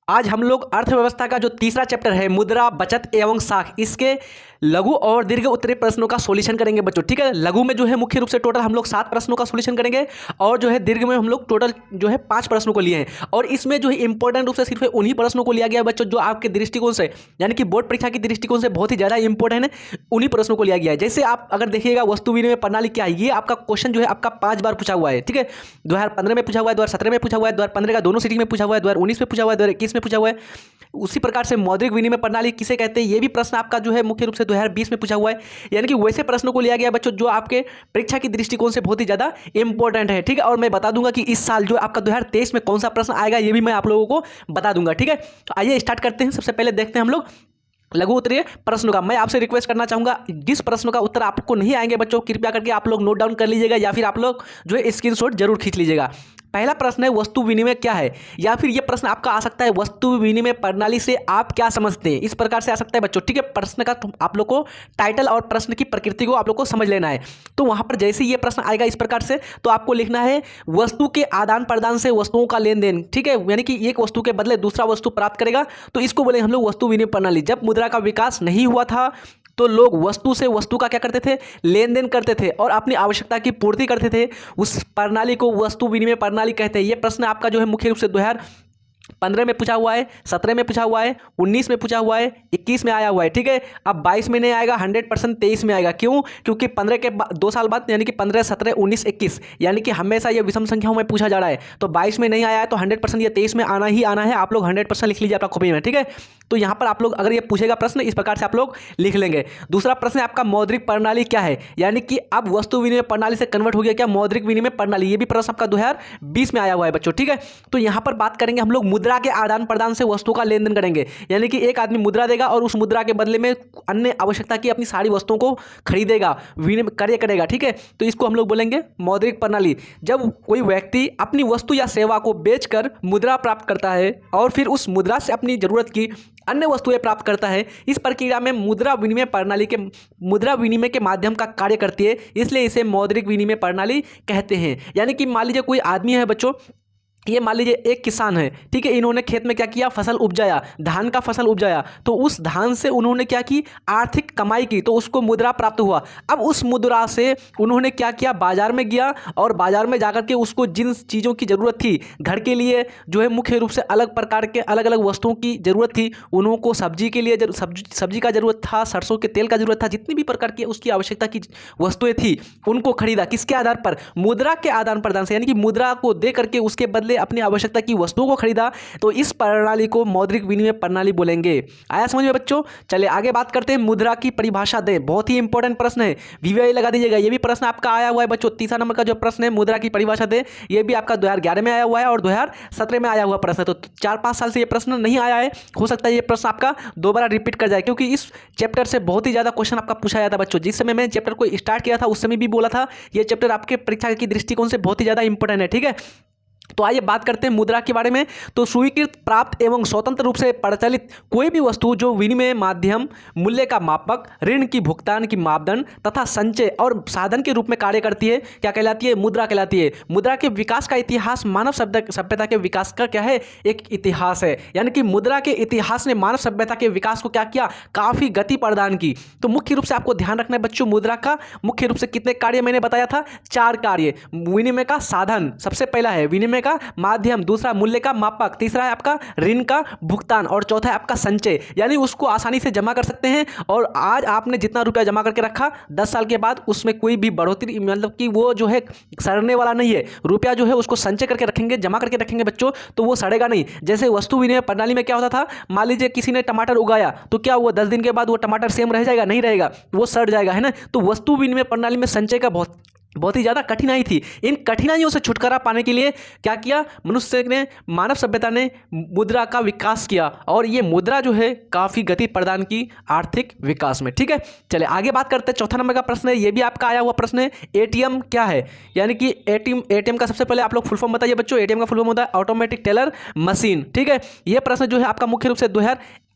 आज हम लोग अर्थव्यवस्था का जो तीसरा चैप्टर है मुद्रा, बचत एवं साख, इसके लघु और दीर्घ उत्तरीय प्रश्नों का सॉल्यूशन करेंगे बच्चों। ठीक है, लघु में जो है मुख्य रूप से टोटल हम लोग 7 प्रश्नों का सॉल्यूशन करेंगे और जो है दीर्घ में हम लोग टोटल जो है 5 प्रश्नों को लिए हैं। और इसमें जो है इंपॉर्टेंट रूप से सिर्फ उन्हीं प्रश्नों को लिया गया है बच्चों जो आपके दृष्टिकोण से, यानी कि बोर्ड परीक्षा के दृष्टिकोण से बहुत ही ज़्यादा इंपॉर्टेंट है, उन्हीं प्रश्नों को लिया गया है। जैसे आप अगर देखिएगा वस्तु विनिमय प्रणाली क्या है, ये आपका क्वेश्चन जो है आपका 5 बार पूछा हुआ है। ठीक है, 2015 में पूछा हुआ है, 2017 में पूछा हुआ है, 2015 का दोनों सीटिंग में पूछा हुआ है, 2019 में पूछा हुआ है, 2021 में पूछा हुआ है। उसी प्रकार से मौद्रिक विनिमय प्रणाली किसे कहते हैं, ये भी प्रश्न आपका जो है मुख्य रूप से 2020 में पूछा हुआ है। यानी कि वैसे प्रश्नों को लिया गया बच्चों जो आपके परीक्षा की दृष्टिकोण से बहुत ही ज्यादा इंपॉर्टेंट है। ठीक है, और मैं बता दूंगा कि इस साल जो आपका 2023 में कौन सा प्रश्न आएगा, ये भी मैं आप लोगों को बता दूंगा। ठीक है, तो आइए स्टार्ट करते हैं। सबसे पहले देखते हैं हम लोग लघु उत्तरीय प्रश्नों का। मैं आपसे रिक्वेस्ट करना चाहूंगा, जिस प्रश्नों का उत्तर आपको नहीं आएंगे बच्चों, कृपया करके आप लोग नोट डाउन कर लीजिएगा या फिर आप लोग जो है स्क्रीनशॉट जरूर खींच लीजिएगा। पहला प्रश्न है वस्तु विनिमय क्या है, या फिर यह प्रश्न आपका आ सकता है वस्तु विनिमय प्रणाली से आप क्या समझते हैं, इस प्रकार से आ सकता है बच्चों। ठीक है, प्रश्न का आप लोग को टाइटल और प्रश्न की प्रकृति को आप लोग को समझ लेना है। तो वहां पर जैसे ही ये प्रश्न आएगा इस प्रकार से, तो आपको लिखना है वस्तु के आदान प्रदान से वस्तुओं का लेन देन। ठीक है, यानी कि एक वस्तु के बदले दूसरा वस्तु प्राप्त करेगा, तो इसको बोले हम लोग वस्तु विनिमय प्रणाली। जब मुद्रा का विकास नहीं हुआ था तो लोग वस्तु से वस्तु का क्या करते थे, लेन देन करते थे और अपनी आवश्यकता की पूर्ति करते थे। उस प्रणाली को वस्तु विनिमय प्रणाली कहते हैं। ये प्रश्न आपका जो है मुख्य रूप से 2015 में पूछा हुआ है, 17 में पूछा हुआ है, 19 में पूछा हुआ है, 21 में आया हुआ है। ठीक है, अब 22 में नहीं आएगा, 100% 23 में आएगा। क्यों? क्योंकि 15 के 2 साल बाद यानी कि 15, 17, 19, 21 यानी कि हमेशा ये विषम संख्याओं में पूछा जा रहा है। तो 22 में नहीं आया है तो 100% ये 23 में आना ही आना है। आप लोग 100% लिख लीजिए अपना कॉपी में। ठीक है, तो यहाँ पर आप लोग अगर ये पूछेगा प्रश्न इस प्रकार से आप लोग लिख लेंगे। दूसरा प्रश्न है आपका मौद्रिक प्रणाली क्या है, यानी कि अब वस्तु विनिमय प्रणाली से कन्वर्ट हो गया क्या मौद्रिक विनिमय प्रणाली। ये भी प्रश्न आपका 2020 में आया हुआ है बच्चों। ठीक है, तो यहाँ पर बात करेंगे हम लोग मुद्रा के आदान प्रदान से वस्तु का लेन देन करेंगे। यानी कि एक आदमी मुद्रा देगा और उस मुद्रा के बदले में अन्य आवश्यकता की अपनी सारी वस्तुओं को खरीदेगा, विनिमय कार्य करेगा। ठीक है, तो इसको हम लोग बोलेंगे मौद्रिक प्रणाली। जब कोई व्यक्ति अपनी वस्तु या सेवा को बेचकर मुद्रा प्राप्त करता है और फिर उस मुद्रा से अपनी जरूरत की अन्य वस्तुएं प्राप्त करता है, इस प्रक्रिया में मुद्रा विनिमय प्रणाली के मुद्रा विनिमय के माध्यम का कार्य करती है, इसलिए इसे मौद्रिक विनिमय प्रणाली कहते हैं। यानी कि मान लीजिए कोई आदमी है बच्चों, ये मान लीजिए एक किसान है। ठीक है, इन्होंने खेत में क्या किया, फसल उपजाया, धान का फसल उपजाया, तो उस धान से उन्होंने क्या की, आर्थिक कमाई की, तो उसको मुद्रा प्राप्त हुआ। अब उस मुद्रा से उन्होंने क्या किया, बाजार में गया और बाजार में जाकर के उसको जिन चीज़ों की ज़रूरत थी, घर के लिए जो है मुख्य रूप से अलग प्रकार के अलग अलग वस्तुओं की ज़रूरत थी, उनको सब्जी के लिए सब्जी का ज़रूरत था, सरसों के तेल का ज़रूरत था, जितनी भी प्रकार की उसकी आवश्यकता की वस्तुएं थी उनको खरीदा। किसके आधार पर, मुद्रा के आदान प्रदान से, यानी कि मुद्रा को दे करके उसके बदले अपनी आवश्यकता की वस्तुओं को खरीदा। तो इस प्रणाली को मौद्रिक विनिमय प्रणाली बोलेंगे। आया समझ में बच्चों? चलिए आगे बात करते हैं। मुद्रा की परिभाषा दें, बहुत ही इंपॉर्टेंट प्रश्न है, वीवीआई लगा दीजिएगा। ये भी प्रश्न आपका आया हुआ है बच्चों। तीसरा नंबर का जो प्रश्न है मुद्रा की परिभाषा दें, ये भी आपका 2011 में आया हुआ है और 2017 में आया हुआ प्रश्न है। तो 4-5 साल से ये प्रश्न नहीं आया है, हो सकता है ये प्रश्न आपका दोबारा रिपीट कर जाए, क्योंकि इस चैप्टर से बहुत ही ज्यादा क्वेश्चन आपका पूछा जाता है बच्चों। जिस समय मैं चैप्टर को स्टार्ट किया था उस समय भी बोला था ये चैप्टर आपके परीक्षा की दृष्टिकोण से बहुत ही ज्यादा इंपॉर्टेंट है। ठीक है, तो आइए बात करते हैं मुद्रा के बारे में। तो स्वीकृत, प्राप्त एवं स्वतंत्र रूप से प्रचलित कोई भी वस्तु जो विनिमय माध्यम, मूल्य का मापक, ऋण की भुगतान की मापदंड तथा संचय और साधन के रूप में कार्य करती है, क्या कहलाती है, मुद्रा कहलाती है। मुद्रा के विकास का इतिहास मानव सभ्यता के विकास का क्या है, एक इतिहास है। यानी कि मुद्रा के इतिहास ने मानव सभ्यता के विकास को क्या किया, काफी गति प्रदान की। तो मुख्य रूप से आपको ध्यान रखना है बच्चों, मुद्रा का मुख्य रूप से कितने कार्य मैंने बताया था, 4 कार्य। विनिमय का साधन सबसे पहला है, विनिमय का माध्यम, दूसरा मूल्य का मापक, तीसरा है आपका ऋण का भुगतान और चौथा है आपका संचय, यानी उसको आसानी से जमा कर सकते हैं। और आज आपने जितना रुपया जमा करके रखा, 10 साल के बाद उसमें कोई भी बढ़ोतरी, मतलब कि वो जो है सड़ने वाला नहीं है। रुपया जो है उसको संचय करके रखेंगे, जमा करके रखेंगे बच्चों, तो वो सड़ेगा नहीं। जैसे वस्तु विनिमय प्रणाली में क्या होता था, मान लीजिए किसी ने टमाटर उगाया, तो क्या हुआ, 10 दिन के बाद वो टमाटर सेम रह जाएगा, नहीं रहेगा, वो सड़ जाएगा, है ना। तो वस्तु विनिमय प्रणाली में संचय का बहुत ही ज़्यादा कठिनाई थी। इन कठिनाइयों से छुटकारा पाने के लिए क्या किया, मनुष्य ने, मानव सभ्यता ने मुद्रा का विकास किया और ये मुद्रा जो है काफ़ी गति प्रदान की आर्थिक विकास में। ठीक है, चलिए आगे बात करते हैं। चौथा नंबर का प्रश्न है, ये भी आपका आया हुआ प्रश्न है, एटीएम क्या है। यानी कि एटीएम का सबसे पहले आप लोग फुल फॉर्म बताइए बच्चों। एटीएम का फुल फॉर्म होता है ऑटोमेटिक टेलर मशीन। ठीक है, ये प्रश्न जो है आपका मुख्य रूप से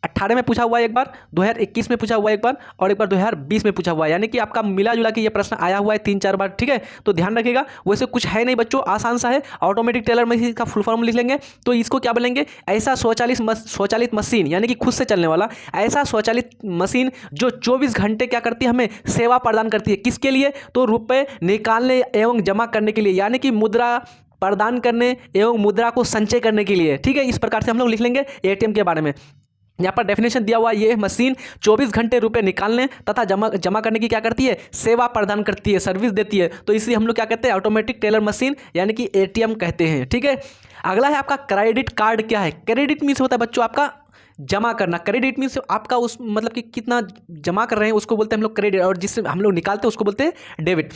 2018 में पूछा हुआ है एक बार, 2021 में पूछा हुआ है एक बार, और एक बार 2020 में पूछा हुआ है। यानी कि आपका मिला जुला के ये प्रश्न आया हुआ है 3-4 बार, ठीक है। तो ध्यान रखिएगा, वैसे कुछ है नहीं बच्चों, आसान सा है। ऑटोमेटिक टेलर मशीन का फुल फॉर्म लिख लेंगे, तो इसको क्या बोलेंगे, ऐसा स्वचालित मशीन, यानी कि खुद से चलने वाला ऐसा स्वचालित मशीन जो 24 घंटे क्या करती है, हमें सेवा प्रदान करती है। किसके लिए, तो रुपए निकालने एवं जमा करने के लिए, यानी कि मुद्रा प्रदान करने एवं मुद्रा को संचय करने के लिए, ठीक है। इस प्रकार से हम लोग लिख लेंगे एटीएम के बारे में। यहाँ पर डेफिनेशन दिया हुआ है, ये मशीन 24 घंटे रुपए निकालने तथा जमा करने की क्या करती है, सेवा प्रदान करती है, सर्विस देती है। तो इसलिए हम लोग क्या कहते हैं, ऑटोमेटिक टेलर मशीन यानी कि एटीएम कहते हैं, ठीक है। अगला है आपका क्रेडिट कार्ड। क्या है, क्रेडिट मीन्स होता है बच्चों आपका जमा करना। क्रेडिट मीन्स आपका उस मतलब कि कितना जमा कर रहे हैं उसको बोलते हैं हम लोग क्रेडिट, और जिससे हम लोग निकालते हैं उसको बोलते हैं डेबिट।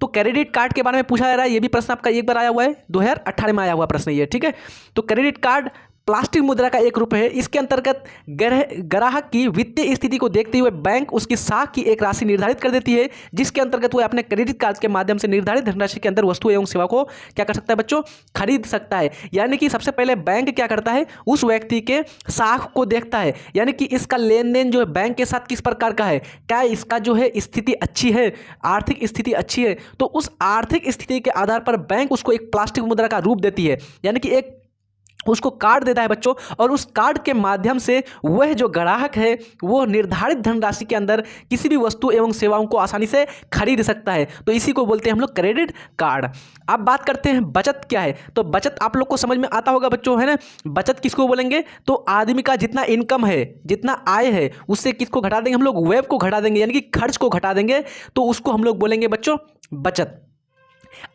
तो क्रेडिट कार्ड के बारे में पूछा जा रहा है, ये भी प्रश्न आपका एक बार आया हुआ है, 2018 में आया हुआ प्रश्न ये, ठीक है। तो क्रेडिट कार्ड प्लास्टिक मुद्रा का एक रूप है। इसके अंतर्गत ग्राहक की वित्तीय स्थिति को देखते हुए बैंक उसकी साख की एक राशि निर्धारित कर देती है, जिसके अंतर्गत वह अपने क्रेडिट कार्ड के माध्यम से निर्धारित धनराशि के अंदर वस्तु एवं सेवा को क्या कर सकता है बच्चों, खरीद सकता है। यानी कि सबसे पहले बैंक क्या करता है, उस व्यक्ति के साख को देखता है, यानी कि इसका लेन देन जो है बैंक के साथ किस प्रकार का है, क्या इसका जो है स्थिति अच्छी है, आर्थिक स्थिति अच्छी है। तो उस आर्थिक स्थिति के आधार पर बैंक उसको एक प्लास्टिक मुद्रा का रूप देती है, यानी कि एक उसको कार्ड देता है बच्चों, और उस कार्ड के माध्यम से वह जो ग्राहक है वो निर्धारित धनराशि के अंदर किसी भी वस्तु एवं सेवाओं को आसानी से खरीद सकता है। तो इसी को बोलते हैं हम लोग क्रेडिट कार्ड। अब बात करते हैं बचत क्या है। तो बचत आप लोग को समझ में आता होगा बच्चों, है ना। बचत किसको बोलेंगे, तो आदमी का जितना इनकम है, जितना आय है, उससे किसको घटा देंगे हम लोग, वेब को घटा देंगे, यानी कि खर्च को घटा देंगे, तो उसको हम लोग बोलेंगे बच्चों बचत।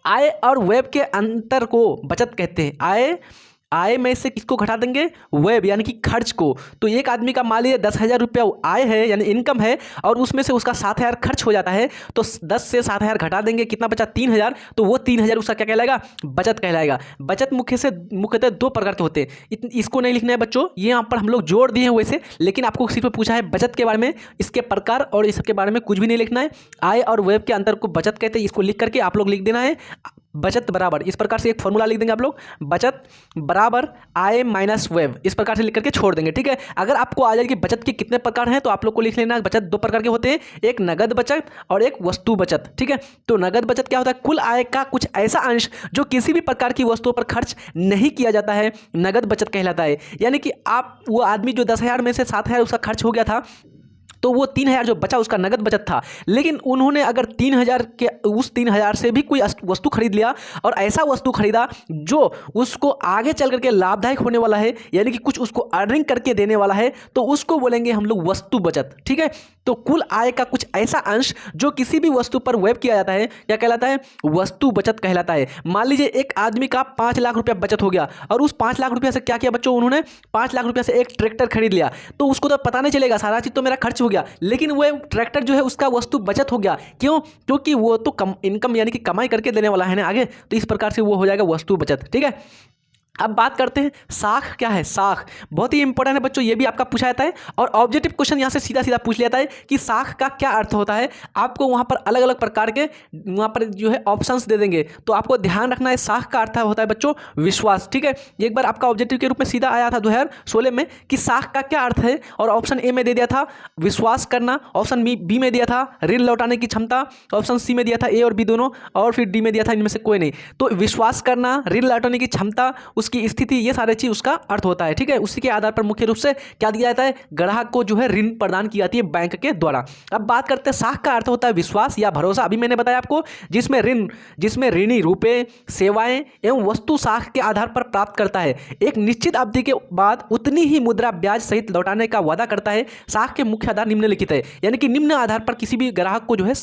आय और वेब के अंतर को बचत कहते हैं। आय में से किसको घटा देंगे, वेब यानी कि खर्च को। तो एक आदमी का मान लीजिए 10,000 रुपया आय है यानी इनकम है, और उसमें से उसका 7,000 खर्च हो जाता है, तो 10 से 7,000 घटा देंगे, कितना बचा 3,000, तो वो 3,000 उसका क्या कहलाएगा, बचत कहलाएगा। बचत मुख्यतः 2 प्रकार के होते हैं। इसको नहीं लिखना है बच्चों, ये यहाँ पर हम लोग जोड़ दिए हैं वैसे, लेकिन आपको सिर्फ पूछा है बचत के बारे में, इसके प्रकार और इसके बारे में कुछ भी नहीं लिखना है। आय और वेब के अंतर को बचत कहते हैं, इसको लिख करके आप लोग लिख देना है बचत बराबर, इस प्रकार से एक फॉर्मूला लिख देंगे आप लोग, बचत बराबर आय माइनस वेब, इस प्रकार से लिख करके छोड़ देंगे, ठीक है। अगर आपको आ जाए कि बचत के कितने प्रकार हैं, तो आप लोग को लिख लेना, बचत 2 प्रकार के होते हैं, एक नगद बचत और एक वस्तु बचत, ठीक है। तो नगद बचत क्या होता है, कुल आय का कुछ ऐसा अंश जो किसी भी प्रकार की वस्तुओं पर खर्च नहीं किया जाता है, नगद बचत कहलाता है। यानी कि आप वो आदमी जो 10,000 में से 7,000 उसका खर्च हो गया था, तो वो 3,000 जो बचा उसका नगद बचत था, लेकिन उन्होंने अगर 3,000 के उस 3,000 से भी कोई वस्तु खरीद लिया, और ऐसा वस्तु खरीदा जो उसको आगे चल करके लाभदायक होने वाला है, यानी कि कुछ उसको अर्निंग करके देने वाला है, तो उसको बोलेंगे हम लोग वस्तु बचत, ठीक है। तो कुल आय का कुछ ऐसा अंश जो किसी भी वस्तु पर व्यय किया जाता है, क्या कहलाता है, वस्तु बचत कहलाता है। मान लीजिए एक आदमी का 5 लाख रुपया बचत हो गया, और उस 5 लाख रुपया से क्या किया बच्चों, उन्होंने 5 लाख रुपया से एक ट्रैक्टर खरीद लिया, तो उसको तो पता नहीं चलेगा, सारा चीज़ तो मेरा खर्च हो गया, लेकिन वो ट्रैक्टर जो है उसका वस्तु बचत हो गया। क्यों, क्योंकि वो तो इनकम यानी कि कमाई करके देने वाला है ना आगे, तो इस प्रकार से वो हो जाएगा वस्तु बचत, ठीक है। अब बात करते हैं साख क्या है। साख बहुत ही इंपॉर्टेंट है बच्चों, ये भी आपका पूछा जाता है, और ऑब्जेक्टिव क्वेश्चन यहाँ से सीधा सीधा पूछ लिया जाता है कि साख का क्या अर्थ होता है। आपको वहाँ पर अलग अलग प्रकार के वहाँ पर जो है ऑप्शंस दे देंगे, तो आपको ध्यान रखना है साख का अर्थ होता है बच्चों विश्वास, ठीक है। एक बार आपका ऑब्जेक्टिव के रूप में सीधा आया था 2016 में कि साख का क्या अर्थ है, और ऑप्शन ए में दे दिया था विश्वास करना, ऑप्शन बी में दिया था ऋण लौटाने की क्षमता, ऑप्शन सी में दिया था ए और बी दोनों, और फिर डी में दिया था इनमें से कोई नहीं। तो विश्वास करना, ऋण लौटाने की क्षमता, उसकी स्थिति, ये सारे चीज उसका अर्थ होता है, ठीक है। उसी के आधार पर मुख्य रूप से क्या दिया जाता है, ग्राहक को जो है ऋण प्रदान की जाती है बैंक के द्वारा। अब बात करते हैं साख का अर्थ होता है विश्वास या भरोसा। अभी मैंने बताया आपको, जिसमें ऋणी रुपए, सेवाएं एवं वस्तु साख के आधार पर प्राप्त करता है, एक निश्चित अवधि के बाद उतनी ही मुद्रा ब्याज सहित लौटाने का वादा करता है। साख के मुख्य आधार निम्नलिखित है, यानी कि निम्न आधार पर किसी भी ग्राहक को जो है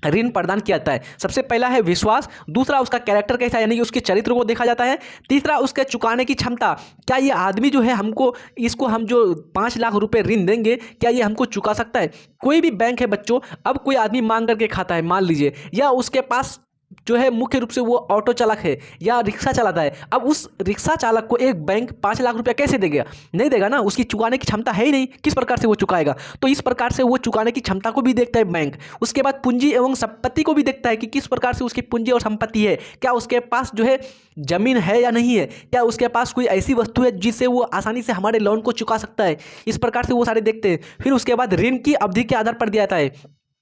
ऋण प्रदान किया जाता है। सबसे पहला है विश्वास, दूसरा उसका कैरेक्टर कैसा यानी कि उसके चरित्र को देखा जाता है, तीसरा उसके चुकाने की क्षमता, क्या ये आदमी जो है इसको हम जो 5 लाख रुपए ऋण देंगे, क्या ये हमको चुका सकता है। कोई भी बैंक है बच्चों, अब कोई आदमी मांग करके खाता है मान लीजिए, या उसके पास जो है मुख्य रूप से वो ऑटो चालक है या रिक्शा चलाता है। अब उस रिक्शा चालक को एक बैंक 5 लाख रुपया कैसे देगा? नहीं देगा ना, उसकी चुकाने की क्षमता है ही नहीं, किस प्रकार से वो चुकाएगा? तो इस प्रकार से वो चुकाने की क्षमता को भी देखता है बैंक। उसके बाद पूंजी एवं संपत्ति को भी देखता है कि किस प्रकार से उसकी पूंजी और संपत्ति है, क्या उसके पास जो है जमीन है या नहीं है, क्या उसके पास कोई ऐसी वस्तु है जिससे वो आसानी से हमारे लोन को चुका सकता है। इस प्रकार से वो सारे देखते हैं। फिर उसके बाद ऋण की अवधि के आधार पर दिया जाता है,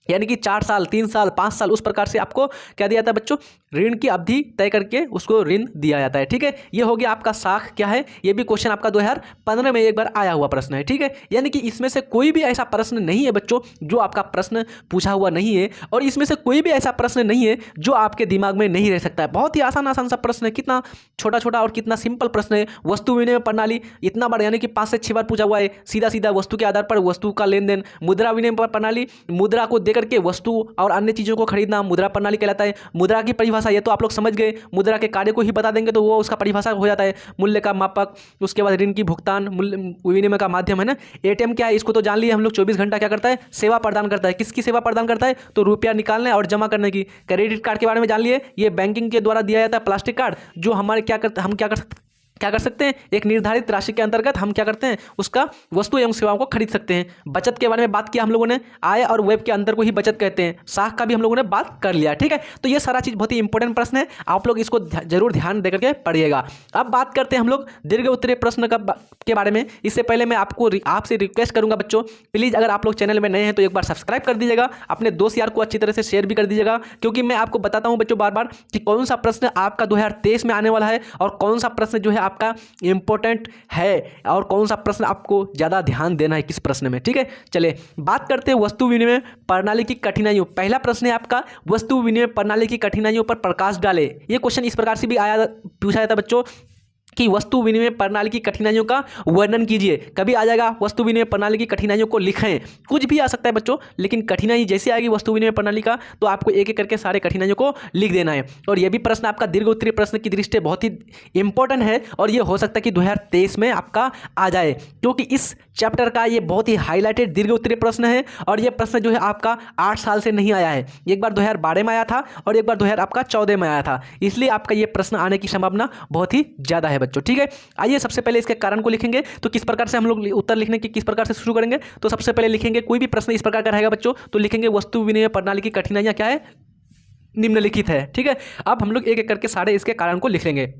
यानी कि 4 साल, 3 साल, 5 साल, उस प्रकार से आपको क्या दिया जाता है बच्चों? ऋण की अवधि तय करके उसको ऋण दिया जाता है। ठीक है, ये हो गया आपका साख क्या है। ये भी क्वेश्चन आपका 2015 में एक बार आया हुआ प्रश्न है। ठीक है, यानी कि इसमें से कोई भी ऐसा प्रश्न नहीं है बच्चों जो आपका प्रश्न पूछा हुआ नहीं है, और इसमें से कोई भी ऐसा प्रश्न नहीं है जो आपके दिमाग में नहीं रह सकता है। बहुत ही आसान आसान सा प्रश्न है, कितना छोटा छोटा और कितना सिंपल प्रश्न है। वस्तु विनिमय प्रणाली इतना बड़ा, यानी कि 5 से 6 बार पूछा हुआ है। सीधा सीधा वस्तु के आधार पर वस्तु का लेन देन। मुद्रा विनिमय प्रणाली, मुद्रा को देकर के वस्तु और अन्य चीजों को खरीदना मुद्रा प्रणाली कहलाता है। मुद्रा की परिभाषा ये तो आप लोग समझ गए, मुद्रा के कार्य को ही बता देंगे तो वो उसका परिभाषा हो जाता है। मूल्य का मापक, उसके बाद ऋण की भुगतान, मूल्य विनिमय का माध्यम है ना। एटीएम क्या है इसको तो जान लिए हम लोग, 24 घंटा क्या करता है? सेवा प्रदान करता है। किसकी सेवा प्रदान करता है? तो रुपया निकालने और जमा करने की। क्रेडिट कार्ड के बारे में जान लिए, ये बैंकिंग के द्वारा दिया जाता है प्लास्टिक कार्ड, जो हमारे हम क्या कर सकते हैं? एक निर्धारित राशि के अंतर्गत हम क्या करते हैं? उसका वस्तु एवं सेवाओं को खरीद सकते हैं। बचत के बारे में बात किया हम लोगों ने, आय और व्यय के अंतर को ही बचत कहते हैं। साख का भी हम लोगों ने बात कर लिया। ठीक है, तो ये सारा चीज बहुत ही इंपॉर्टेंट प्रश्न है, आप लोग इसको जरूर ध्यान देकर के पढ़िएगा। अब बात करते हैं हम लोग दीर्घ उत्तरीय प्रश्न के बारे में। इससे पहले मैं आपसे रिक्वेस्ट करूंगा बच्चों, प्लीज अगर आप लोग चैनल में नए हैं तो एक बार सब्सक्राइब कर दीजिएगा, अपने दोस्त यार को अच्छी तरह से शेयर भी कर दीजिएगा, क्योंकि मैं आपको बताता हूं बच्चों बार बार कि कौन सा प्रश्न आपका 2023 में आने वाला है और कौन सा प्रश्न जो है आपका इंपॉर्टेंट है और कौन सा प्रश्न आपको ज़्यादा ध्यान देना है किस प्रश्न में। ठीक है, चलिए बात करते हैं वस्तु विनिमय प्रणाली की कठिनाइयों। पहला प्रश्न है आपका, वस्तु विनिमय प्रणाली की कठिनाइयों पर प्रकाश डाले। ये क्वेश्चन इस प्रकार से भी पूछा जाता है बच्चों कि वस्तु विनिमय प्रणाली की कठिनाइयों का वर्णन कीजिए। कभी आ जाएगा वस्तु विनिमय प्रणाली की कठिनाइयों को लिखें, कुछ भी आ सकता है बच्चों, लेकिन कठिनाई जैसे आएगी वस्तु विनिमय प्रणाली का तो आपको एक एक करके सारे कठिनाइयों को लिख देना है। और यह भी प्रश्न आपका दीर्घ उत्तरीय प्रश्न की दृष्टि से बहुत ही इंपॉर्टेंट है और ये हो सकता है कि 2023 में आपका आ जाए, क्योंकि इस चैप्टर का ये बहुत ही हाईलाइटेड दीर्घ उत्तरीय प्रश्न है। और ये प्रश्न जो है आपका 8 साल से नहीं आया है, एक बार 2012 में आया था और एक बार 2014 में आया था, इसलिए आपका ये प्रश्न आने की संभावना बहुत ही ज़्यादा है बच्चों। ठीक है, आइए सबसे पहले इसके कारण को लिखेंगे। तो किस प्रकार से हम लोग उत्तर लिखने की किस प्रकार से शुरू करेंगे? तो सबसे पहले लिखेंगे, कोई भी प्रश्न इस प्रकार का रहेगा बच्चों तो लिखेंगे वस्तु विनिमय प्रणाली की कठिनाइयां क्या है? निम्नलिखित है। ठीक है, अब हम लोग एक एक करके सारे इसके कारण को लिख लेंगे।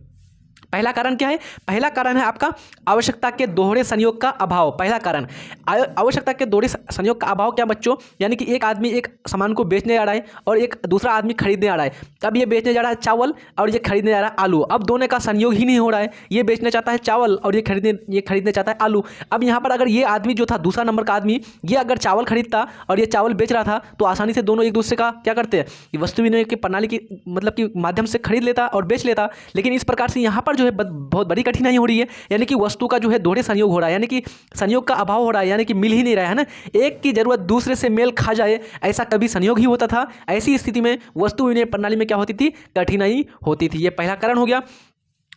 पहला कारण क्या है? पहला कारण है आपका आवश्यकता के दोहरे संयोग का अभाव। पहला कारण आवश्यकता के दोहरे संयोग का अभाव क्या बच्चों? यानी कि एक आदमी एक सामान को बेचने जा रहा है और एक दूसरा आदमी खरीदने जा रहा है। अब ये बेचने जा रहा है चावल और ये खरीदने जा रहा है आलू। अब दोनों का संयोग ही नहीं हो रहा है, ये बेचना चाहता है चावल और ये खरीदने चाहता है आलू। अब यहाँ पर अगर ये आदमी जो था दूसरा नंबर का आदमी, ये अगर चावल खरीदता और ये चावल बेच रहा था तो आसानी से दोनों एक दूसरे का क्या करते हैं? वस्तु विनिमय की प्रणाली की मतलब कि माध्यम से खरीद लेता और बेच लेता। लेकिन इस प्रकार से यहाँ पर जो है बहुत बड़ी कठिनाई हो रही है, यानी कि वस्तु का जो है दोहरे संयोग हो रहा है, यानी कि संयोग का अभाव हो रहा है, यानी कि मिल ही नहीं रहा है ना। एक की जरूरत दूसरे से मेल खा जाए, ऐसा कभी संयोग ही होता था। ऐसी स्थिति में वस्तु विनिमय प्रणाली में क्या होती थी? कठिनाई होती थी। यह पहला कारण हो गया।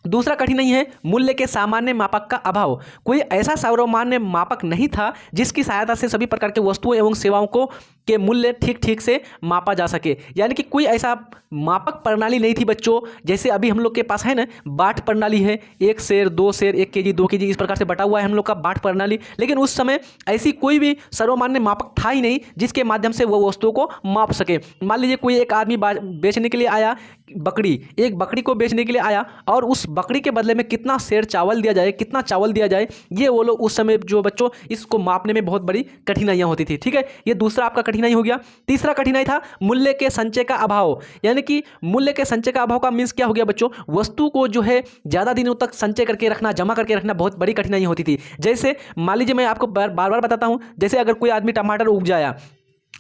दूसरा कठिनाई है मूल्य के सामान्य मापक का अभाव। कोई ऐसा सर्वमान्य मापक नहीं था जिसकी सहायता से सभी प्रकार के वस्तुओं एवं सेवाओं को के मूल्य ठीक ठीक से मापा जा सके। यानी कि कोई ऐसा मापक प्रणाली नहीं थी बच्चों, जैसे अभी हम लोग के पास है ना बाट प्रणाली है, 1 सेर 2 सेर 1 केजी 2 केजी इस प्रकार से बटा हुआ है हम लोग का बाट प्रणाली। लेकिन उस समय ऐसी कोई भी सर्वमान्य मापक था ही नहीं जिसके माध्यम से वो वस्तुओं को माप सके। मान लीजिए कोई एक आदमी बेचने के लिए आया, एक बकरी को बेचने के लिए आया और उस बकरी के बदले में कितना सेर चावल दिया जाए, कितना चावल दिया जाए, ये वो लोग उस समय जो बच्चों इसको मापने में बहुत बड़ी कठिनाइयाँ होती थी। ठीक है, ये दूसरा आपका कठिनाई हो गया। तीसरा कठिनाई था मूल्य के संचय का अभाव। यानी कि मूल्य के संचय का अभाव का मीन्स क्या हो गया बच्चों? वस्तु को जो है ज़्यादा दिनों तक संचय करके रखना, जमा करके रखना बहुत बड़ी कठिनाई होती थी। जैसे मान लीजिए मैं आपको बार बार बताता हूँ, जैसे अगर कोई आदमी टमाटर उपजाया,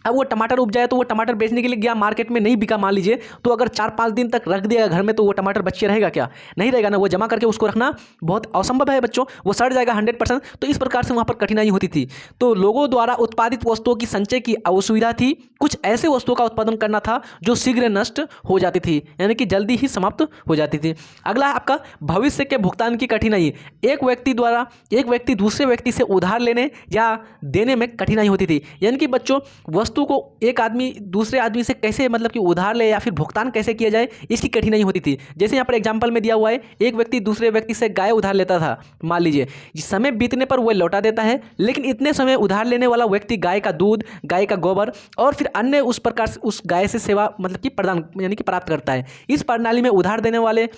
अब वो टमाटर उपजाया तो वो टमाटर बेचने के लिए गया, मार्केट में नहीं बिका मान लीजिए, तो अगर 4-5 दिन तक रख दिया घर में तो वो टमाटर बच्चे रहेगा क्या? नहीं रहेगा ना। वो जमा करके उसको रखना बहुत असंभव है बच्चों, वो सड़ जाएगा 100%। तो इस प्रकार से वहाँ पर कठिनाई होती थी। तो लोगों द्वारा उत्पादित वस्तुओं की संचय की असुविधा थी। कुछ ऐसे वस्तुओं का उत्पादन करना था जो शीघ्र नष्ट हो जाती थी, यानी कि जल्दी ही समाप्त हो जाती थी। अगला है आपका भविष्य के भुगतान की कठिनाई। एक व्यक्ति दूसरे व्यक्ति से उधार लेने या देने में कठिनाई होती थी। यानी कि बच्चों वस्तु को एक आदमी दूसरे आदमी से कैसे मतलब कि उधार ले या फिर भुगतान कैसे किया जाए, इसकी कठिनाई होती थी। जैसे यहाँ पर एग्जाम्पल में दिया हुआ है, एक व्यक्ति दूसरे व्यक्ति से गाय उधार लेता था, मान लीजिए समय बीतने पर वह लौटा देता है, लेकिन इतने समय उधार लेने वाला व्यक्ति गाय का दूध, गाय का गोबर और फिर अन्य उस प्रकार से उस गाय से सेवा मतलब कि प्रदान यानी कि प्राप्त करता है। इस प्रणाली में उधार देने वाले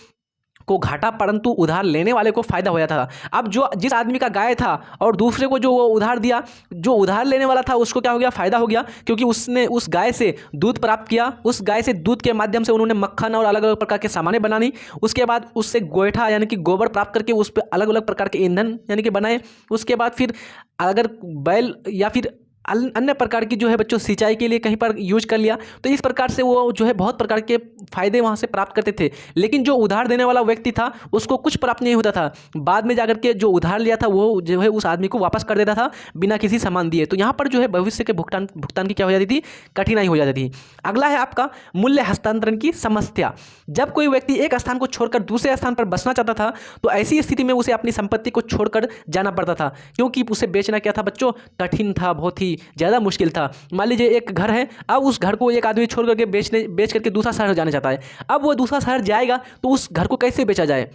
को घाटा परंतु उधार लेने वाले को फायदा हो जाता था। अब जो जिस आदमी का गाय था और दूसरे को जो वो उधार दिया, जो उधार लेने वाला था उसको क्या हो गया, फायदा हो गया, क्योंकि उसने उस गाय से दूध प्राप्त किया, उस गाय से दूध के माध्यम से उन्होंने मक्खन और अलग अलग प्रकार के सामानें बनानी, उसके बाद उससे गोइठा यानी कि गोबर प्राप्त करके उस पर अलग अलग प्रकार के ईंधन यानी कि बनाए, उसके बाद फिर अगर बैल या फिर अन्य प्रकार की जो है बच्चों सिंचाई के लिए कहीं पर यूज कर लिया। तो इस प्रकार से वो जो है बहुत प्रकार के फायदे वहाँ से प्राप्त करते थे। लेकिन जो उधार देने वाला व्यक्ति था उसको कुछ प्राप्त नहीं होता था, बाद में जाकर के जो उधार लिया था वो जो है उस आदमी को वापस कर देता था बिना किसी सामान दिए। तो यहाँ पर जो है भविष्य के भुगतान की क्या हो जाती थी, कठिनाई हो जाती थी। अगला है आपका मूल्य हस्तांतरण की समस्या। जब कोई व्यक्ति एक स्थान को छोड़कर दूसरे स्थान पर बसना चाहता था तो ऐसी स्थिति में उसे अपनी संपत्ति को छोड़कर जाना पड़ता था, क्योंकि उसे बेचना क्या था बच्चों, कठिन था, बहुत ही ज़्यादा मुश्किल था। मान लीजिए एक घर है, अब उस घर को एक आदमी छोड़ करके बेच करके दूसरा शहर जाना चाहता है। अब वो दूसरा शहर जाएगा तो उस घर को कैसे बेचा जाए,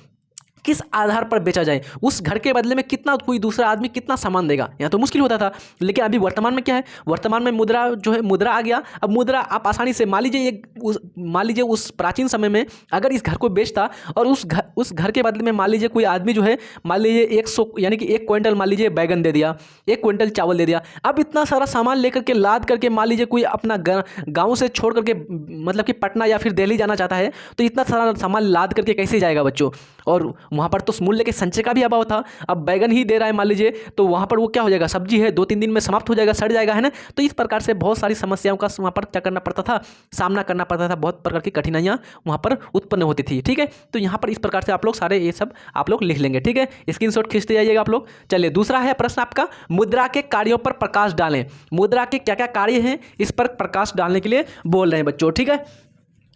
किस आधार पर बेचा जाए, उस घर के बदले में कितना कोई दूसरा आदमी कितना सामान देगा, यहाँ तो मुश्किल होता था। लेकिन अभी वर्तमान में क्या है, वर्तमान में मुद्रा जो है मुद्रा आ गया। अब मुद्रा आप आसानी से मान लीजिए उस प्राचीन समय में अगर इस घर को बेचता और उस घर के बदले में मान लीजिए कोई आदमी जो है मान लीजिए 100 यानी कि 1 क्विंटल मान लीजिए बैगन दे दिया, 1 क्विंटल चावल दे दिया। अब इतना सारा सामान लेकर के लाद करके मान लीजिए कोई अपना गाँव से छोड़ करके मतलब कि पटना या फिर दिल्ली जाना चाहता है, तो इतना सारा सामान लाद करके कैसे जाएगा बच्चों। और वहाँ पर तो मूल्य के संचय का भी अभाव था। अब बैगन ही दे रहा है मान लीजिए, तो वहाँ पर वो क्या हो जाएगा, सब्जी है 2-3 दिन में समाप्त हो जाएगा, सड़ जाएगा, है ना। तो इस प्रकार से बहुत सारी समस्याओं का वहाँ पर क्या करना पड़ता था, सामना करना पड़ता था, बहुत प्रकार की कठिनाइयाँ वहाँ पर उत्पन्न होती थी। ठीक है, तो यहाँ पर इस प्रकार से आप लोग सारे ये सब आप लोग लिख लेंगे। ठीक है, स्क्रीनशॉट खींचते जाइएगा आप लोग। चलिए दूसरा है प्रश्न आपका, मुद्रा के कार्यों पर प्रकाश डालें। मुद्रा के क्या क्या कार्य हैं इस पर प्रकाश डालने के लिए बोल रहे हैं बच्चों। ठीक है,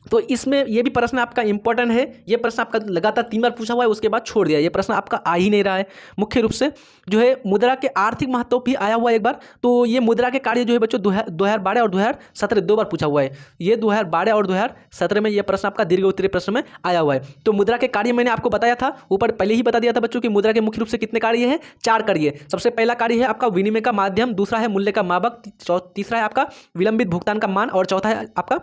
तो इसमें ये भी प्रश्न आपका इंपॉर्टेंट है। ये प्रश्न आपका लगातार 3 बार पूछा हुआ है, उसके बाद छोड़ दिया। ये प्रश्न आपका आ ही नहीं रहा है। मुख्य रूप से जो है मुद्रा के आर्थिक महत्व भी आया हुआ है एक बार। तो ये मुद्रा के कार्य जो है बच्चों 2012 और 2017 2 बार पूछा हुआ है। ये 2012 और 2017 में ये प्रश्न आपका दीर्घ उत्तरीय प्रश्न में आया हुआ है। तो मुद्रा के कार्य मैंने आपको बताया था, ऊपर पहले ही बता दिया था बच्चों कि मुद्रा के मुख्य रूप से कितने कार्य हैं, 4 कार्य। सबसे पहला कार्य है आपका विनिमय का माध्यम, दूसरा है मूल्य का मापक, तीसरा है आपका विलंबित भुगतान का मान और चौथा है आपका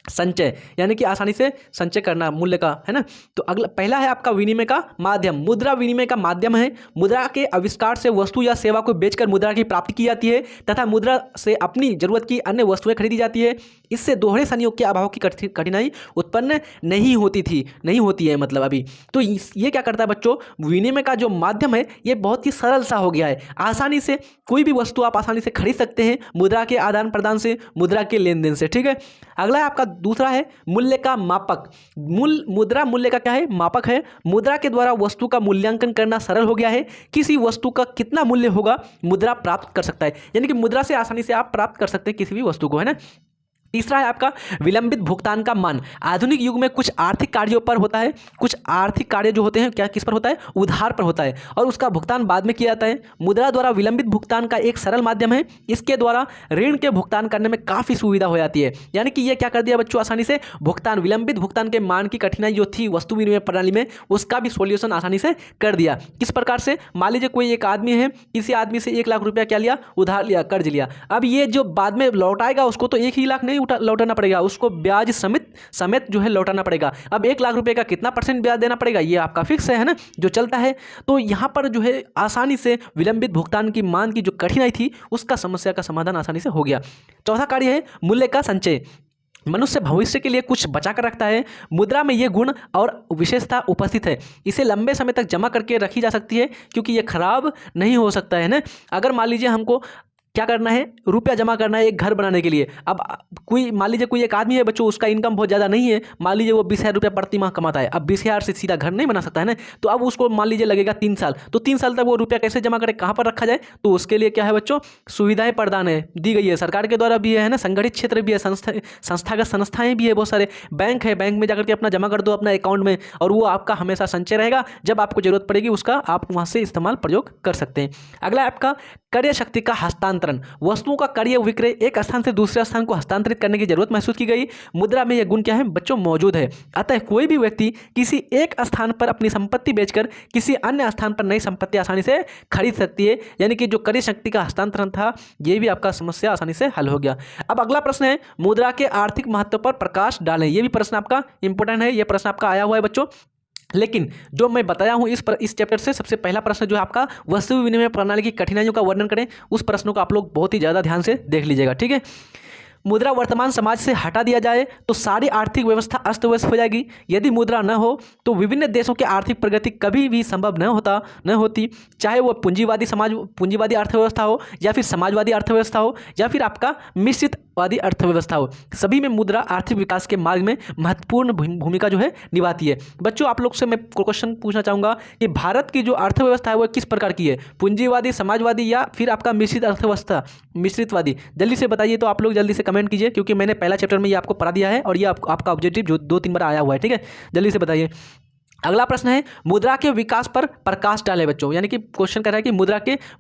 संचय यानी कि आसानी से संचय करना मूल्य का, है ना। तो अगला पहला है आपका विनिमय का माध्यम। मुद्रा विनिमय का माध्यम है। मुद्रा के आविष्कार से वस्तु या सेवा को बेचकर मुद्रा की प्राप्ति की जाती है तथा मुद्रा से अपनी जरूरत की अन्य वस्तुएं खरीदी जाती है। इससे दोहरे संयोग के अभाव की कठिनाई उत्पन्न नहीं होती है मतलब अभी। तो ये क्या करता है बच्चों, विनिमय का जो माध्यम है ये बहुत ही सरल सा हो गया है। आसानी से कोई भी वस्तु आप आसानी से खरीद सकते हैं मुद्रा के आदान प्रदान से, मुद्रा के लेन देन से। ठीक है, अगला है आपका दूसरा है मूल्य का मापक। मुद्रा मूल्य का क्या है, मापक है। मुद्रा के द्वारा वस्तु का मूल्यांकन करना सरल हो गया है। किसी वस्तु का कितना मूल्य होगा मुद्रा प्राप्त कर सकता है, यानी कि मुद्रा से आसानी से आप प्राप्त कर सकते हैं किसी भी वस्तु को, है ना। तीसरा है आपका विलंबित भुगतान का मान। आधुनिक युग में कुछ आर्थिक कार्यों पर होता है, कुछ आर्थिक कार्य जो होते हैं क्या किस पर होता है, उधार पर होता है और उसका भुगतान बाद में किया जाता है। मुद्रा द्वारा विलंबित भुगतान का एक सरल माध्यम है। इसके द्वारा ऋण के भुगतान करने में काफ़ी सुविधा हो जाती है। यानी कि ये क्या कर दिया बच्चों, आसानी से भुगतान, विलंबित भुगतान के मान की कठिनाई जो थी वस्तु विनिमय प्रणाली में, उसका भी सोल्यूशन आसानी से कर दिया। किस प्रकार से, मान लीजिए कोई एक आदमी है, किसी आदमी से 1 लाख रुपया क्या लिया, उधार लिया, कर्ज लिया। अब ये जो बाद में लौटाएगा उसको तो 1 ही लाख नहीं लौटाना पड़ेगा, उसको ब्याज समेत जो है लौटाना पड़ेगा। अब 1 लाख रुपए का कितना % ब्याज देना पड़ेगा, ये आपका फिक्स है ना, जो चलता है। तो यहाँ पर जो है आसानी से विलंबित भुगतान की मान की जो कठिनाई थी उसका समस्या का समाधान आसानी से हो गया। चौथा कार्य है मूल्य का संचय। मनुष्य भविष्य के लिए कुछ बचा कर रखता है। मुद्रा में ये गुण और विशेषता उपस्थित है। इसे लंबे समय तक जमा करके रखी जा सकती है क्योंकि ये खराब नहीं हो सकता है ना। अगर मान लीजिए हमको क्या करना है, रुपया जमा करना है एक घर बनाने के लिए। अब कोई मान लीजिए कोई एक आदमी है बच्चों, उसका इनकम बहुत ज़्यादा नहीं है, मान लीजिए वो 20,000 रुपया प्रति माह कमाता है। अब 20,000 से सीधा घर नहीं बना सकता है ना, तो अब उसको मान लीजिए लगेगा 3 साल। तो 3 साल तक वो रुपया कैसे जमा करे, कहाँ पर रखा जाए, तो उसके लिए क्या है बच्चों, सुविधाएं प्रदान है दी गई है सरकार के द्वारा भी है ना, संगठित क्षेत्र भी है, संस्थागत संस्थाएं भी है, बहुत सारे बैंक है, बैंक में जाकर के अपना जमा कर दो अपना अकाउंट में और वो आपका हमेशा संचय रहेगा। जब आपको जरूरत पड़ेगी उसका आप वहाँ से इस्तेमाल प्रयोग कर सकते हैं। अगला आपका क्रय शक्ति का हस्तांतरण, वस्तुओं का क्रय विक्रय एक स्थान से दूसरे स्थान को हस्तांतरित करने की जरूरत महसूस की गई। मुद्रा में यह गुण क्या है बच्चों, मौजूद है। अतः कोई भी व्यक्ति किसी एक स्थान पर अपनी संपत्ति बेचकर किसी अन्य स्थान पर नई संपत्ति आसानी से खरीद सकती है। यानी कि जो क्रय शक्ति का हस्तांतरण था ये भी आपका समस्या आसानी से हल हो गया। अब अगला प्रश्न है, मुद्रा के आर्थिक महत्व पर प्रकाश डालें। ये भी प्रश्न आपका इंपॉर्टेंट है, ये प्रश्न आपका आया हुआ है बच्चों। लेकिन जो मैं बताया हूं इस चैप्टर से सबसे पहला प्रश्न जो है आपका वस्तु विनिमय प्रणाली की कठिनाइयों का वर्णन करें, उस प्रश्नों को आप लोग बहुत ही ज़्यादा ध्यान से देख लीजिएगा, ठीक है। मुद्रा वर्तमान समाज से हटा दिया जाए तो सारी आर्थिक व्यवस्था अस्त व्यस्त हो जाएगी। यदि मुद्रा न हो तो विभिन्न देशों की आर्थिक प्रगति कभी भी संभव न होती, चाहे वो पूंजीवादी अर्थव्यवस्था हो या फिर समाजवादी अर्थव्यवस्था हो या फिर आपका मिश्रितवादी अर्थव्यवस्था हो, सभी में मुद्रा आर्थिक विकास के मार्ग में महत्वपूर्ण भूमिका जो है निभाती है। बच्चों आप लोग से मैं क्वेश्चन पूछना चाहूँगा कि भारत की जो अर्थव्यवस्था है वो किस प्रकार की है, पूंजीवादी, समाजवादी या फिर आपका मिश्रित अर्थव्यवस्था, मिश्रितवादी? जल्दी से बताइए, तो आप लोग जल्दी से कमेंट कीजिए, क्योंकि मैंने पहला चैप्टर में ये आपको पढ़ा दिया है और ये आपका ऑब्जेक्टिव जो 2-3 बार आया हुआ है, ठीक है। जल्दी से बताइए। अगला प्रश्न है, मुद्रा के विकास पर प्रकाश डालें बच्चों। यानी कि क्वेश्चन कर रहा है कि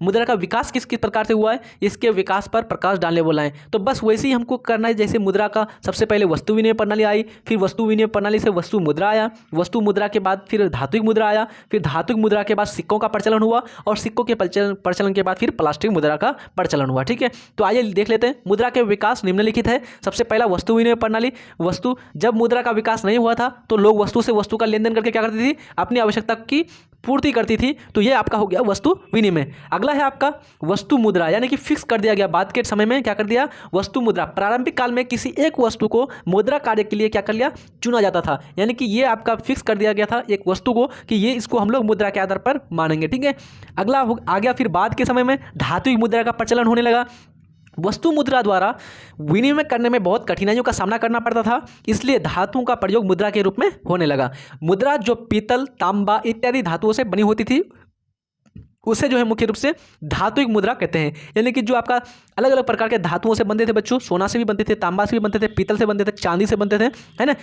मुद्रा का विकास किस किस प्रकार से हुआ है, इसके विकास पर प्रकाश डालने बोला है। तो बस वैसे ही हमको करना है जैसे मुद्रा का सबसे पहले वस्तु विनिमय प्रणाली आई, फिर वस्तु विनिमय प्रणाली से वस्तु मुद्रा आया, वस्तु मुद्रा के बाद फिर धात्विक मुद्रा आया, फिर धात्विक मुद्रा के बाद सिक्कों का प्रचलन हुआ और सिक्कों के प्रचलन के बाद फिर प्लास्टिक मुद्रा का प्रचलन हुआ, ठीक है। तो आइए देख लेते हैं। मुद्रा के विकास निम्नलिखित है। सबसे पहला वस्तु विनिमय प्रणाली। जब मुद्रा का विकास नहीं हुआ था तो लोग वस्तु से वस्तु का लेन देन करके क्या करती थी, अपनी आवश्यकता की पूर्ति करती थी। तो ये आपका हो गया वस्तु विनिमय। अगला है आपका वस्तु मुद्रा, यानी कि फिक्स कर दिया गया, बाद के समय में क्या कर दिया, वस्तु मुद्रा। प्रारंभिक काल में किसी एक वस्तु को मुद्रा कार्य के लिए क्या कर लिया, चुना जाता था। यानी कि ये आपका फिक्स कर दिया गया था एक वस्तु को कि ये इसको हम लोग मुद्रा के आधार पर मानेंगे, ठीक है। अगला आ गया फिर बाद के समय में धात्विक मुद्रा का प्रचलन होने लगा। वस्तु मुद्रा द्वारा विनिमय करने में बहुत कठिनाइयों का सामना करना पड़ता था, इसलिए धातुओं का प्रयोग मुद्रा के रूप में होने लगा। मुद्रा जो पीतल, तांबा इत्यादि धातुओं से बनी होती थी उसे जो है मुख्य रूप से धात्विक मुद्रा कहते हैं। यानी कि जो आपका अलग अलग प्रकार के धातुओं से बनते थे बच्चों, सोना से भी बनते थे, तांबा से भी बनते थे, पीतल से बनते थे, चांदी से बनते थे, है ना।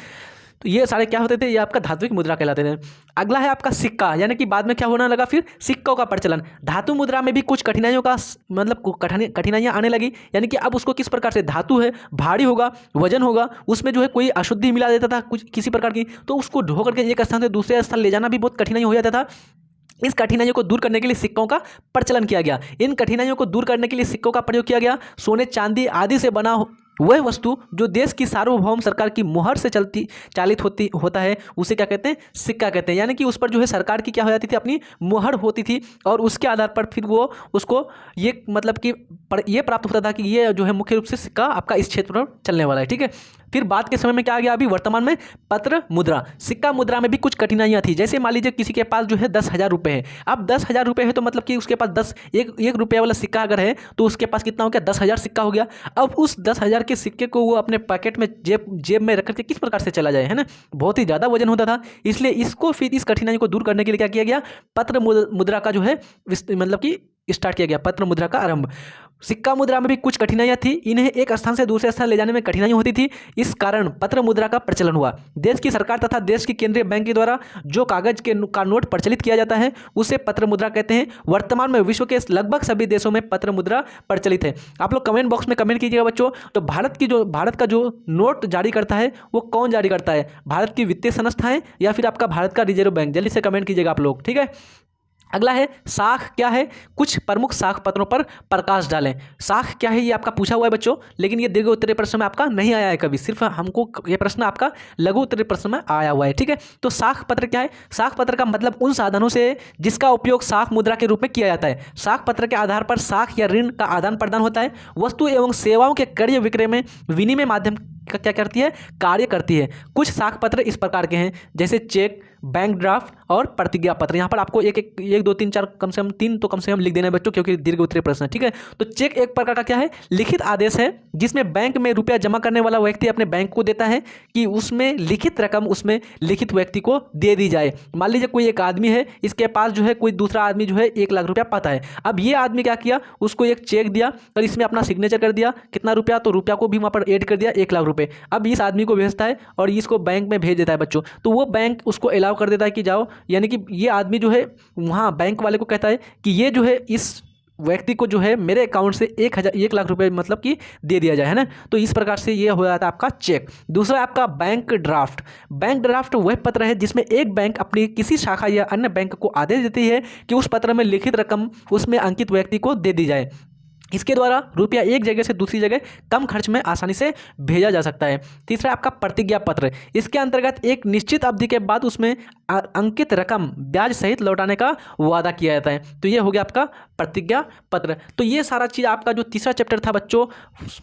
तो ये सारे क्या होते थे, ये आपका धात्विक मुद्रा कहलाते थे। अगला है आपका सिक्का, यानी कि बाद में क्या होने लगा, फिर सिक्कों का प्रचलन। धातु मुद्रा में भी कुछ कठिनाइयों का मतलब कठिनाइयाँ आने लगी। यानी कि अब उसको किस प्रकार से, धातु है, भारी होगा, वजन होगा, उसमें जो है कोई अशुद्धि मिला देता था कुछ किसी प्रकार की, तो उसको ढो करके एक स्थान से दूसरे स्थान ले जाना भी बहुत कठिनाई हो जाता था। इस कठिनाइयों को दूर करने के लिए सिक्कों का प्रचलन किया गया। इन कठिनाइयों को दूर करने के लिए सिक्कों का प्रयोग किया गया। सोने, चांदी आदि से बना वह वस्तु जो देश की सार्वभौम सरकार की मुहर से चालित होता है उसे क्या कहते हैं, सिक्का कहते हैं। यानी कि उस पर जो है सरकार की क्या हो जाती थी, अपनी मुहर होती थी और उसके आधार पर फिर वो उसको ये मतलब कि ये प्राप्त होता था कि ये जो है मुख्य रूप से सिक्का आपका इस क्षेत्र पर चलने वाला है, ठीक है। फिर बाद के समय में क्या आ गया, अभी वर्तमान में पत्र मुद्रा। सिक्का मुद्रा में भी कुछ कठिनाइयाँ थी। जैसे मान लीजिए किसी के पास जो है 10,000 रुपये है। अब 10,000 रुपये है तो मतलब कि उसके पास एक रुपये वाला सिक्का अगर है तो उसके पास कितना हो गया, 10,000 सिक्का हो गया। अब उस 10,000 के सिक्के को वो अपने पैकेट में जेब में रख करके किस प्रकार से चला जाए, है ना, बहुत ही ज़्यादा वजन होता था। इसलिए इसको फिर इस कठिनाई को दूर करने के लिए क्या किया गया, पत्र मुद्रा का जो है मतलब कि स्टार्ट किया गया, पत्र मुद्रा का आरंभ। सिक्का मुद्रा में भी कुछ कठिनाइयाँ थी। इन्हें एक स्थान से दूसरे स्थान ले जाने में कठिनाई होती थी। इस कारण पत्र मुद्रा का प्रचलन हुआ। देश की सरकार तथा देश की केंद्रीय बैंक के द्वारा जो कागज का नोट प्रचलित किया जाता है उसे पत्र मुद्रा कहते हैं। वर्तमान में विश्व के लगभग सभी देशों में पत्र मुद्रा प्रचलित है। आप लोग कमेंट बॉक्स में कमेंट कीजिएगा बच्चों। तो भारत का जो नोट जारी करता है वो कौन जारी करता है, भारत की वित्तीय संस्थाएं या फिर आपका भारत का रिजर्व बैंक? जल्दी से कमेंट कीजिएगा आप लोग, ठीक है। अगला है साख क्या है, कुछ प्रमुख साख पत्रों पर प्रकाश डालें। साख क्या है ये आपका पूछा हुआ है बच्चों, लेकिन ये दीर्घ उत्तरीय प्रश्न में आपका नहीं आया है कभी, सिर्फ हमको ये प्रश्न आपका लघु उत्तरीय प्रश्न में आया हुआ है, ठीक है। तो साख पत्र क्या है, साख पत्र का मतलब उन साधनों से जिसका उपयोग साख मुद्रा के रूप में किया जाता है। साख पत्र के आधार पर साख या ऋण का आदान प्रदान होता है। वस्तु एवं सेवाओं के क्रय विक्रय में विनिमय माध्यम क्या करती है, कार्य करती है। कुछ साख पत्र इस प्रकार के हैं जैसे चेक, बैंक ड्राफ्ट और प्रतिज्ञा पत्र। यहाँ पर आपको एक दो तीन चार कम से कम लिख देना है बच्चों, क्योंकि दीर्घ उत्तरीय प्रश्न है, ठीक है। तो चेक एक प्रकार का क्या है, लिखित आदेश है जिसमें बैंक में रुपया जमा करने वाला व्यक्ति अपने बैंक को देता है कि उसमें लिखित रकम उसमें लिखित व्यक्ति को दे दी जाए। मान लीजिए कोई एक आदमी है, इसके पास जो है कोई दूसरा आदमी जो है 1 लाख रुपया पाता है। अब ये आदमी क्या किया, उसको एक चेक दिया और इसमें अपना सिग्नेचर कर दिया, कितना रुपया, तो रुपया को भी वहाँ पर ऐड कर दिया 1 लाख रुपये। अब इस आदमी को भेजता है और इसको बैंक में भेज देता है बच्चों। तो वो बैंक उसको अलाउ कर देता है कि जाओ, यानी कि ये आदमी जो है वहाँ बैंक वाले को कहता है कि ये जो है इस व्यक्ति को जो है मेरे अकाउंट से 1 लाख रुपए मतलब कि दे दिया जाए, है ना। तो इस प्रकार से ये हो जाता है आपका चेक। दूसरा है आपका बैंक ड्राफ्ट। बैंक ड्राफ्ट वह पत्र है जिसमें एक बैंक अपनी किसी शाखा या अन्य बैंक को आदेश देती है कि उस पत्र में लिखित रकम उसमें अंकित व्यक्ति को दे दी जाए। इसके द्वारा रुपया एक जगह से दूसरी जगह कम खर्च में आसानी से भेजा जा सकता है। तीसरा आपका प्रतिज्ञा पत्र। इसके अंतर्गत एक निश्चित अवधि के बाद उसमें अंकित रकम ब्याज सहित लौटाने का वादा किया जाता है। तो ये हो गया आपका प्रतिज्ञा पत्र। तो ये सारा चीज़ आपका जो तीसरा चैप्टर था बच्चों,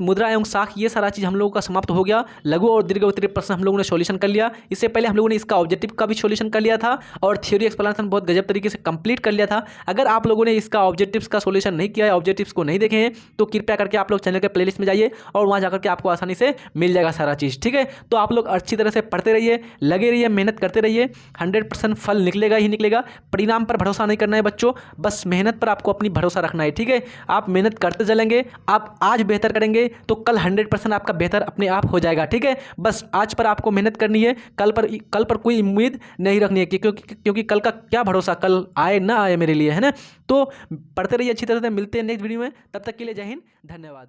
मुद्रा एवं साख, ये सारा चीज़ हम लोगों का समाप्त हो गया। लघु और दीर्घ उत्तरीय प्रश्न हम लोगों ने सॉल्यूशन कर लिया। इससे पहले हम लोगों ने इसका ऑब्जेक्टिव का भी सॉल्यूशन कर लिया था और थ्योरी एक्सप्लेनेशन बहुत गजब तरीके से कंप्लीट कर लिया था। अगर आप लोगों ने इसका ऑब्जेक्टिव्स का सॉल्यूशन नहीं किया है, ऑब्जेक्टिव्स को नहीं देखे हैं, तो कृपया करके आप लोग चैनल के प्लेलिस्ट में जाइए और वहाँ जाकर के आपको आसानी से मिल जाएगा सारा चीज़, ठीक है। तो आप लोग अच्छी तरह से पढ़ते रहिए, लगे रहिए, मेहनत करते रहिए, 100% फल निकलेगा ही निकलेगा। परिणाम पर भरोसा नहीं करना है बच्चों, बस मेहनत पर आपको अपनी भरोसा रखना है, ठीक है। आप मेहनत करते चलेंगे, आप आज बेहतर करेंगे तो कल 100% आपका बेहतर अपने आप हो जाएगा, ठीक है। बस आज पर आपको मेहनत करनी है, कल पर कोई उम्मीद नहीं रखनी है क्योंकि कल का क्या भरोसा, कल आए ना आए मेरे लिए, है ना। तो पढ़ते रहिए अच्छी तरह से। मिलते हैं नेक्स्ट वीडियो में, तब तक के लिए जय हिंद, धन्यवाद।